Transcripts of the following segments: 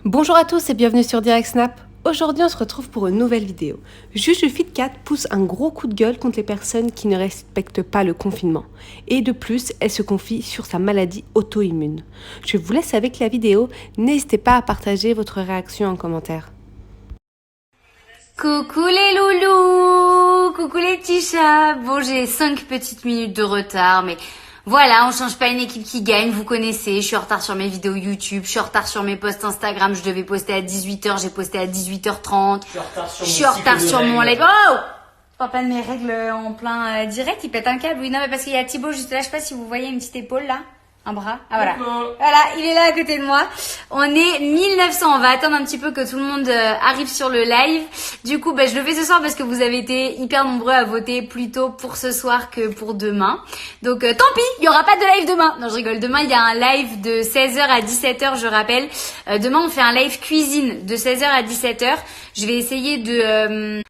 Bonjour à tous et bienvenue sur Direct Snap. Aujourd'hui on se retrouve pour une nouvelle vidéo. Juju Fitcat pousse un gros coup de gueule contre les personnes qui ne respectent pas le confinement. Et de plus, elle se confie sur sa maladie auto-immune. Je vous laisse avec la vidéo, n'hésitez pas à partager votre réaction en commentaire. Coucou les loulous, coucou les petits chats. Bon, j'ai 5 petites minutes de retard, mais voilà, on change pas une équipe qui gagne, vous connaissez. Je suis en retard sur mes vidéos YouTube, je suis en retard sur mes posts Instagram, je devais poster à 18h, j'ai posté à 18h30. Je suis en retard sur mon live. Oh! Je parle pas de mes règles en plein direct, il pète un câble. Oui, non, mais parce qu'il y a Thibaut juste là, je sais pas si vous voyez une petite épaule là. Un bras. Ah voilà. Voilà, il est là à côté de moi. On est 1900. On va attendre un petit peu que tout le monde arrive sur le live. Du coup, je le fais ce soir parce que vous avez été hyper nombreux à voter plutôt pour ce soir que pour demain. Donc tant pis, il y aura pas de live demain. Non, je rigole. Demain, il y a un live de 16h à 17h, je rappelle. Demain, on fait un live cuisine de 16h à 17h. Je vais essayer de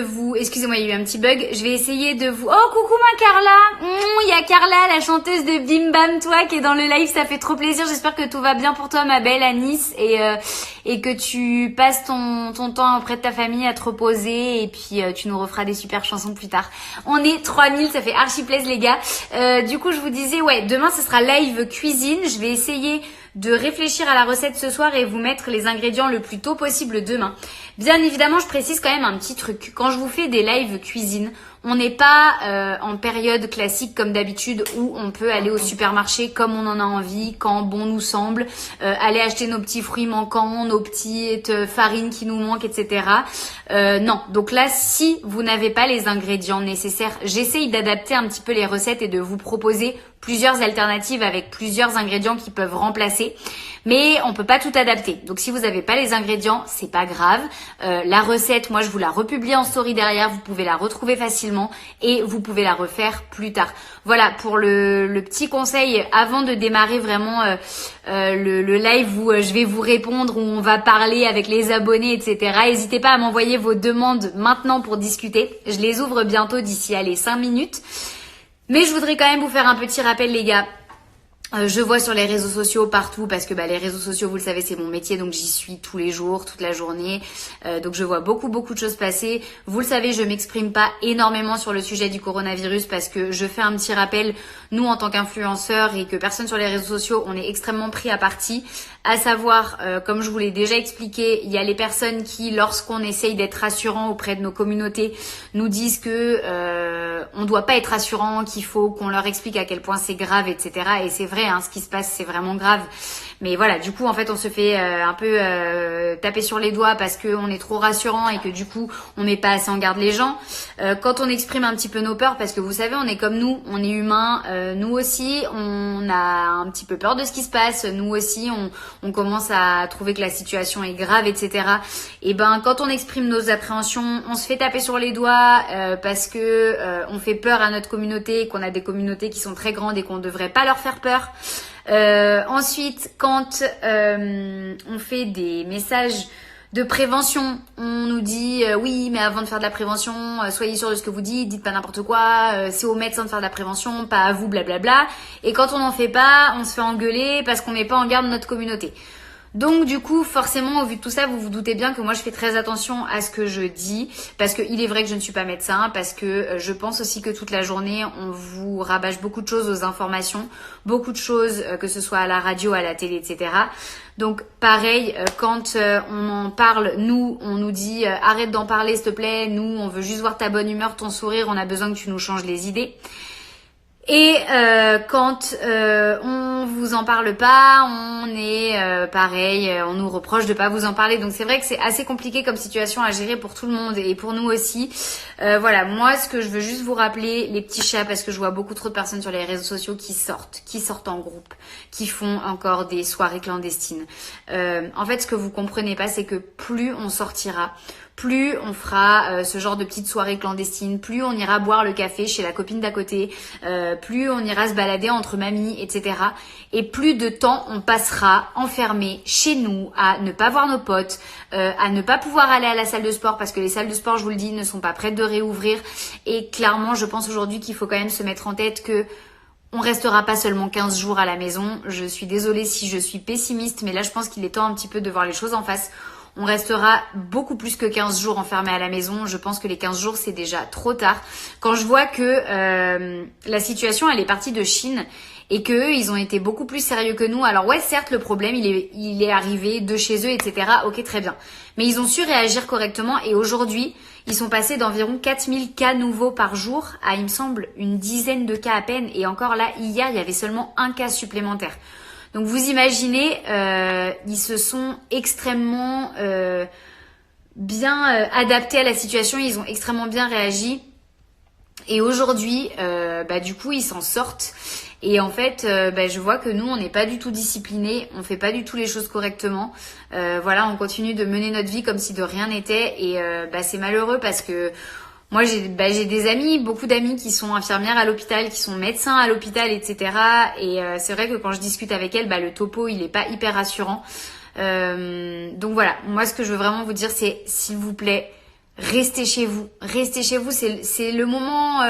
vous, excusez-moi, il y a eu un petit bug. Je vais essayer de vous. Oh, coucou ma Carla. Il y a Carla, la chanteuse de Bim Bam Toi, qui est dans le live. Ça fait trop plaisir. J'espère que tout va bien pour toi, ma belle, à Nice, et que tu passes ton temps auprès de ta famille à te reposer, et puis tu nous referas des super chansons plus tard. On est 3000, ça fait archi plaisir, les gars. Du coup, je vous disais, ouais, demain ce sera live cuisine. Je vais essayer de réfléchir à la recette ce soir et vous mettre les ingrédients le plus tôt possible demain. Bien évidemment, je précise quand même un petit truc. Quand je vous fais des lives cuisine, on n'est pas en période classique comme d'habitude où on peut aller au supermarché comme on en a envie, quand bon nous semble, aller acheter nos petits fruits manquants, nos petites farines qui nous manquent, etc. Non, donc là, si vous n'avez pas les ingrédients nécessaires, j'essaye d'adapter un petit peu les recettes et de vous proposer plusieurs alternatives avec plusieurs ingrédients qui peuvent remplacer. Mais on peut pas tout adapter. Donc si vous n'avez pas les ingrédients, c'est pas grave. La recette, moi je vous la republie en story derrière, vous pouvez la retrouver facilement et vous pouvez la refaire plus tard. Voilà pour le petit conseil avant de démarrer vraiment le live où je vais vous répondre, où on va parler avec les abonnés, etc. N'hésitez pas à m'envoyer vos demandes maintenant pour discuter. Je les ouvre bientôt d'ici 5 minutes. Mais je voudrais quand même vous faire un petit rappel, les gars. Je vois sur les réseaux sociaux partout parce que les réseaux sociaux, vous le savez, c'est mon métier, donc j'y suis tous les jours, toute la journée. Donc je vois beaucoup de choses passer. Vous le savez, je m'exprime pas énormément sur le sujet du coronavirus parce que je fais un petit rappel. Nous, en tant qu'influenceurs et que personne sur les réseaux sociaux, on est extrêmement pris à partie. À savoir, comme je vous l'ai déjà expliqué, il y a les personnes qui, lorsqu'on essaye d'être rassurant auprès de nos communautés, nous disent que on doit pas être rassurant, qu'il faut qu'on leur explique à quel point c'est grave, etc. Et c'est vrai, ce qui se passe, c'est vraiment grave. Mais voilà, du coup, en fait, on se fait un peu taper sur les doigts parce qu'on est trop rassurant et que du coup, on met pas assez en garde les gens. Quand on exprime un petit peu nos peurs, parce que vous savez, on est comme nous, on est humain. Nous aussi, on a un petit peu peur de ce qui se passe. Nous aussi, on commence à trouver que la situation est grave, etc. Et quand on exprime nos appréhensions, on se fait taper sur les doigts parce que on fait peur à notre communauté, qu'on a des communautés qui sont très grandes et qu'on ne devrait pas leur faire peur. Ensuite, quand on fait des messages de prévention, on nous dit oui, mais avant de faire de la prévention, soyez sûr de ce que vous dites pas n'importe quoi, c'est aux médecins de faire de la prévention, pas à vous, blablabla. Et quand on n'en fait pas, on se fait engueuler parce qu'on met pas en garde notre communauté. Donc du coup, forcément, au vu de tout ça, vous vous doutez bien que moi je fais très attention à ce que je dis, parce que il est vrai que je ne suis pas médecin, parce que je pense aussi que toute la journée, on vous rabâche beaucoup de choses aux informations, beaucoup de choses, que ce soit à la radio, à la télé, etc. Donc pareil, quand on en parle, nous, on nous dit arrête d'en parler s'il te plaît, nous, on veut juste voir ta bonne humeur, ton sourire, on a besoin que tu nous changes les idées. Et quand on vous en parle pas, on est pareil, on nous reproche de pas vous en parler. Donc c'est vrai que c'est assez compliqué comme situation à gérer pour tout le monde et pour nous aussi. Voilà, moi ce que je veux juste vous rappeler, les petits chats, parce que je vois beaucoup trop de personnes sur les réseaux sociaux qui sortent en groupe, qui font encore des soirées clandestines. En fait, ce que vous comprenez pas, c'est que plus on sortira, plus on fera ce genre de petites soirées clandestines, plus on ira boire le café chez la copine d'à côté, plus on ira se balader entre mamies, etc. Et plus de temps on passera enfermé chez nous à ne pas voir nos potes, à ne pas pouvoir aller à la salle de sport parce que les salles de sport, je vous le dis, ne sont pas prêtes de réouvrir. Et clairement, je pense aujourd'hui qu'il faut quand même se mettre en tête que on restera pas seulement 15 jours à la maison. Je suis désolée si je suis pessimiste, mais là je pense qu'il est temps un petit peu de voir les choses en face. On restera beaucoup plus que 15 jours enfermés à la maison. Je pense que les 15 jours, c'est déjà trop tard. Quand je vois que la situation, elle est partie de Chine et qu'eux, ils ont été beaucoup plus sérieux que nous. Alors ouais, certes, le problème, il est arrivé de chez eux, etc. Ok, très bien. Mais ils ont su réagir correctement et aujourd'hui, ils sont passés d'environ 4000 cas nouveaux par jour à, il me semble, une dizaine de cas à peine. Et encore là, hier, il y avait seulement un cas supplémentaire. Donc vous imaginez, ils se sont extrêmement bien adaptés à la situation, ils ont extrêmement bien réagi. Et aujourd'hui, du coup, ils s'en sortent. Et en fait, je vois que nous, on n'est pas du tout disciplinés, on fait pas du tout les choses correctement. Voilà, on continue de mener notre vie comme si de rien n'était. Et c'est malheureux parce que moi, j'ai des amis, beaucoup d'amis qui sont infirmières à l'hôpital, qui sont médecins à l'hôpital, etc. Et c'est vrai que quand je discute avec elles, le topo, il est pas hyper rassurant. Donc voilà, moi, ce que je veux vraiment vous dire, c'est s'il vous plaît, restez chez vous. Restez chez vous, c'est le moment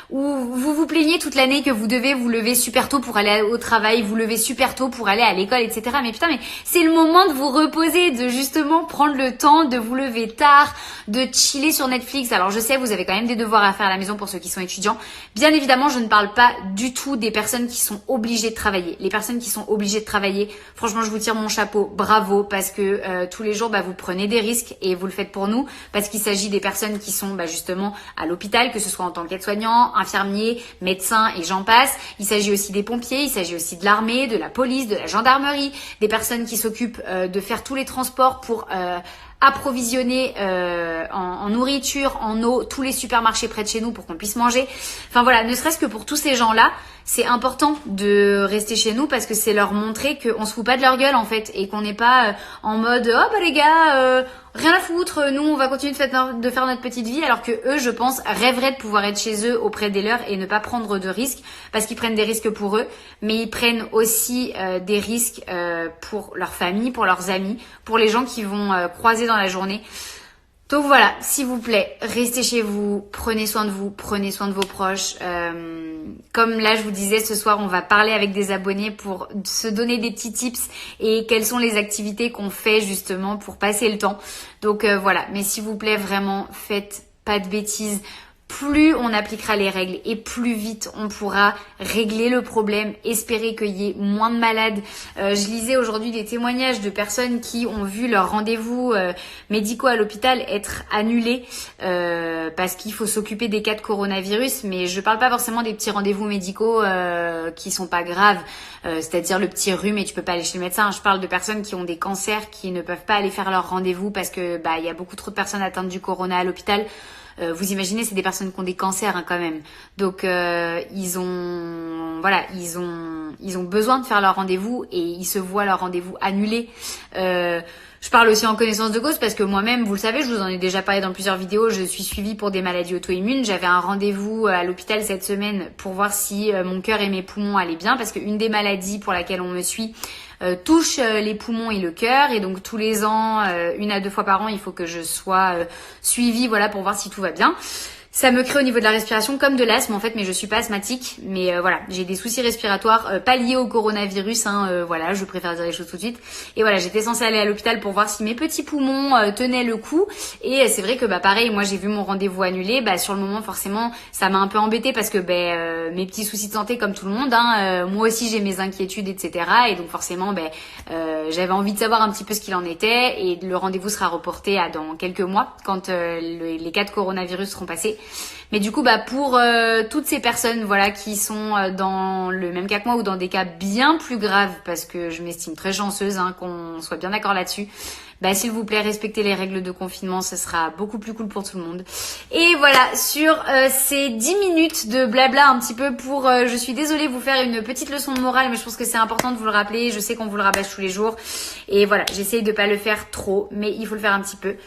où vous vous plaignez toute l'année que vous devez vous lever super tôt pour aller au travail, vous lever super tôt pour aller à l'école, etc. Mais putain, mais c'est le moment de vous reposer, de justement prendre le temps de vous lever tard, de chiller sur Netflix. Alors je sais, vous avez quand même des devoirs à faire à la maison pour ceux qui sont étudiants. Bien évidemment, je ne parle pas du tout des personnes qui sont obligées de travailler. Les personnes qui sont obligées de travailler, franchement, je vous tire mon chapeau, bravo, parce que tous les jours, vous prenez des risques et vous le faites pour nous, parce qu'il s'agit des personnes qui sont justement à l'hôpital, que ce soit en tant qu'aide-soignant, infirmier, médecin et j'en passe. Il s'agit aussi des pompiers, il s'agit aussi de l'armée, de la police, de la gendarmerie, des personnes qui s'occupent de faire tous les transports pour approvisionner en nourriture, en eau, tous les supermarchés près de chez nous pour qu'on puisse manger. Enfin voilà, ne serait-ce que pour tous ces gens-là, c'est important de rester chez nous parce que c'est leur montrer qu'on se fout pas de leur gueule en fait et qu'on n'est pas en mode oh les gars, rien à foutre, nous on va continuer de faire notre petite vie, alors que eux, je pense, rêveraient de pouvoir être chez eux auprès des leurs et ne pas prendre de risques parce qu'ils prennent des risques pour eux, mais ils prennent aussi des risques pour leur famille, pour leurs amis, pour les gens qui vont croiser dans la journée. Donc voilà, s'il vous plaît, restez chez vous, prenez soin de vous, prenez soin de vos proches. Comme là, je vous disais, ce soir, on va parler avec des abonnés pour se donner des petits tips et quelles sont les activités qu'on fait justement pour passer le temps. Donc voilà, mais s'il vous plaît, vraiment, faites pas de bêtises. Plus on appliquera les règles et plus vite on pourra régler le problème, espérer qu'il y ait moins de malades. Je lisais aujourd'hui des témoignages de personnes qui ont vu leurs rendez-vous médicaux à l'hôpital être annulés parce qu'il faut s'occuper des cas de coronavirus. Mais je parle pas forcément des petits rendez-vous médicaux qui sont pas graves, c'est-à-dire le petit rhume et tu peux pas aller chez le médecin. Je parle de personnes qui ont des cancers qui ne peuvent pas aller faire leur rendez-vous parce que il y a beaucoup trop de personnes atteintes du corona à l'hôpital. Vous imaginez, c'est des personnes qui ont des cancers quand même. Donc ils ont besoin de faire leur rendez-vous et ils se voient leur rendez-vous annulé. Je parle aussi en connaissance de cause parce que moi-même, vous le savez, je vous en ai déjà parlé dans plusieurs vidéos, je suis suivie pour des maladies auto-immunes. J'avais un rendez-vous à l'hôpital cette semaine pour voir si mon cœur et mes poumons allaient bien parce qu'une des maladies pour laquelle on me suit touche les poumons et le cœur et donc tous les ans, 1 à 2 fois par an, il faut que je sois suivie pour voir si tout va bien. Ça me crée au niveau de la respiration comme de l'asthme en fait, mais je suis pas asthmatique. Mais j'ai des soucis respiratoires pas liés au coronavirus. Je préfère dire les choses tout de suite. Et voilà, j'étais censée aller à l'hôpital pour voir si mes petits poumons tenaient le coup. Et c'est vrai que pareil, moi j'ai vu mon rendez-vous annulé. Sur le moment forcément, ça m'a un peu embêtée parce que mes petits soucis de santé comme tout le monde. Moi aussi j'ai mes inquiétudes, etc. Et donc forcément, j'avais envie de savoir un petit peu ce qu'il en était. Et le rendez-vous sera reporté à dans quelques mois quand les cas de coronavirus seront passés. Mais du coup, pour toutes ces personnes, qui sont dans le même cas que moi ou dans des cas bien plus graves, parce que je m'estime très chanceuse, qu'on soit bien d'accord là-dessus. S'il vous plaît, respectez les règles de confinement, ce sera beaucoup plus cool pour tout le monde. Et voilà, sur ces 10 minutes de blabla un petit peu pour, je suis désolée, vous faire une petite leçon de morale, mais je pense que c'est important de vous le rappeler. Je sais qu'on vous le rabâche tous les jours. Et voilà, j'essaye de pas le faire trop, mais il faut le faire un petit peu.